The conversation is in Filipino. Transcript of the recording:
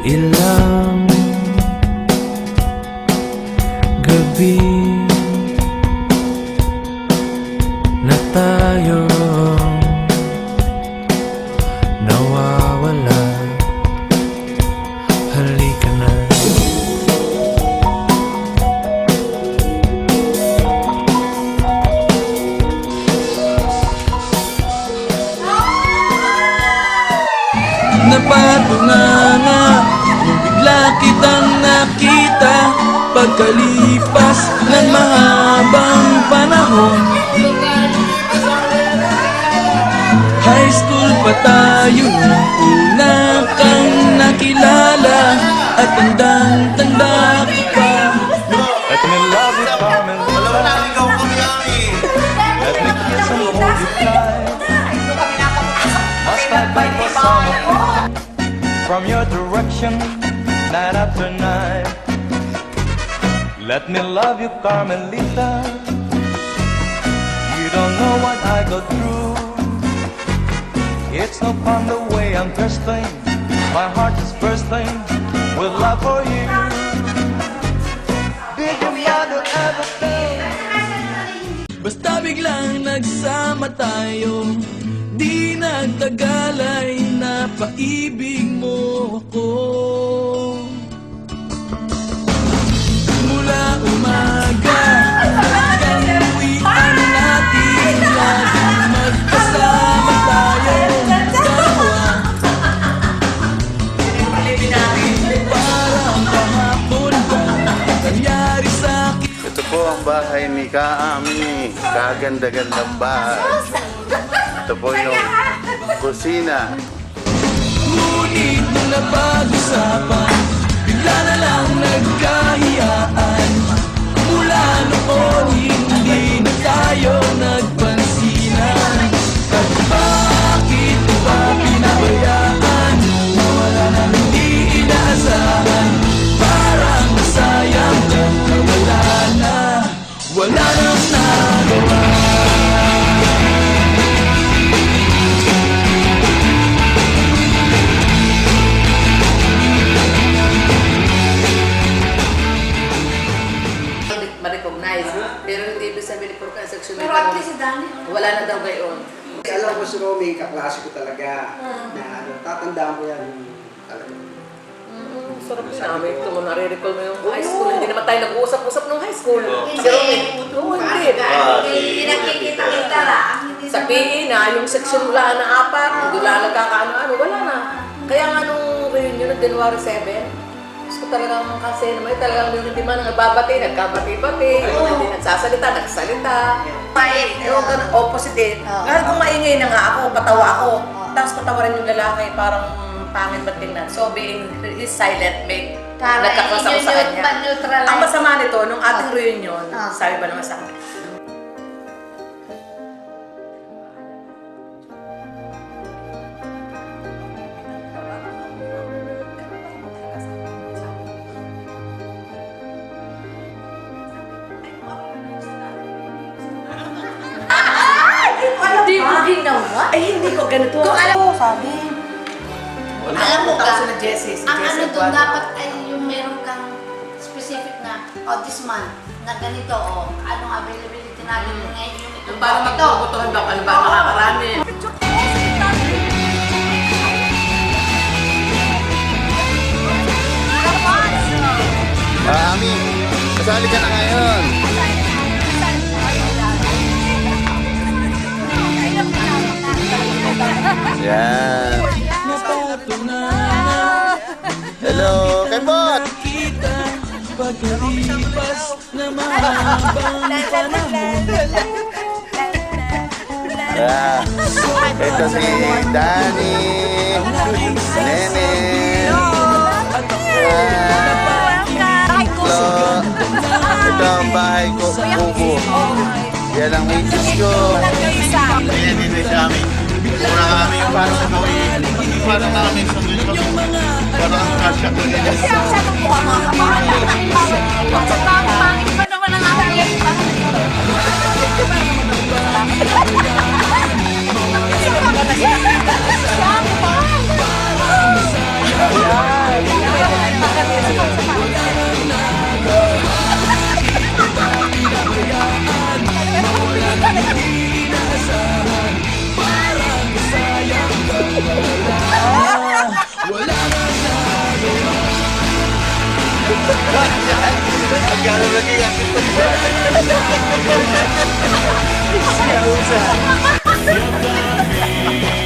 Ilang gabi na tayo nawawala. Halika na. Napatunganga nung bigla kitang nakita pagkalipas ng mahabang panahon. High school pa tayo nung una kang nakilala at tandang-tanda ka pa. Let me love you, Carmen. Let me kiss and hold you tight. I'll stand by for summer from your direction, night after night. Let me love you, Carmelita. You don't know what I go through. It's no fun the way I'm thirsting. My heart is bursting with love for you. Did your mother ever think? Basta biglang nagsama tayo, di nagtagal ay napaibig mo ako. Mula umaga hanggang uwian natin, laging magkasama tayo dalawa. Parang kahapon ba nangyari sa'kin. Ito po ang bahay ni Kaami. Kaganda-gandang bahay. Ito po yung kusina. Ngunit nung napag-usapan, bigla na lang nagkahiyaan. Mula noon hindi na tayo nagpansinan. At bakit ba pinabayaan? Nawala na hindi inaasahan. Parang nasayang lang na wala nang nagawa. Ma-recognize, pero hindi ibig sabihin for transaction. Pero at least si Danny, wala na daw ngayon. Alam ko si Romy, kaklase ko talaga. Na tatandaan ko yan talaga. Sarap din namin. Ito mo, nare-recall mo yung high school. Hindi naman tayo nag-uusap-usap nung high school. Si Romy, hindi nakikita-kita lang. sa PE na, yung section wala na 4, hindi wala nagkakaano-ano, wala na. Kaya nga nung reunion ng January 7, gusto talagang kasi naman talagang yung hindi man nagbabati, nagkabati-bati, hindi nagsasalita, nagsalita. Yung ganun, opposite eh. Ngayon kung maingay na nga ako, patawa ako. Tapos patawa rin yung lalaki, parang pangit ba tingnan. So being silent, make nagkaklas ako sa kanya. Ang masama nito, nung ating reunion, sabi ba naman sa akin, Hindi ko ginawa. ay hindi ko ganito. Kung alam mo, sabi, alam mo ka, Tapos na Jessie, si ang Jessie ano doon Eduardo. dapat ay yung meron kang specific na, this month, na ganito, anong availability natin ngayon yung ito. Yung para magbubutuhan ba, ano ba makakarami. Kaami, kasali ka na ngayon. Yan. Hello, Kembot! Kita pagkalipas na mahabang panahon. Yeah. Ito si Danny, Nene, Flo. Ito ang bahay ko, Bubo. Yan ang misis ko. Ayan dito si Ami. Muna kami yung parang gawin. Parang namin sa mga parang kasya ko nila. Kasi ang sa mga kapatid, sa pangit pa naman ang aking Magkano lagi yan? You're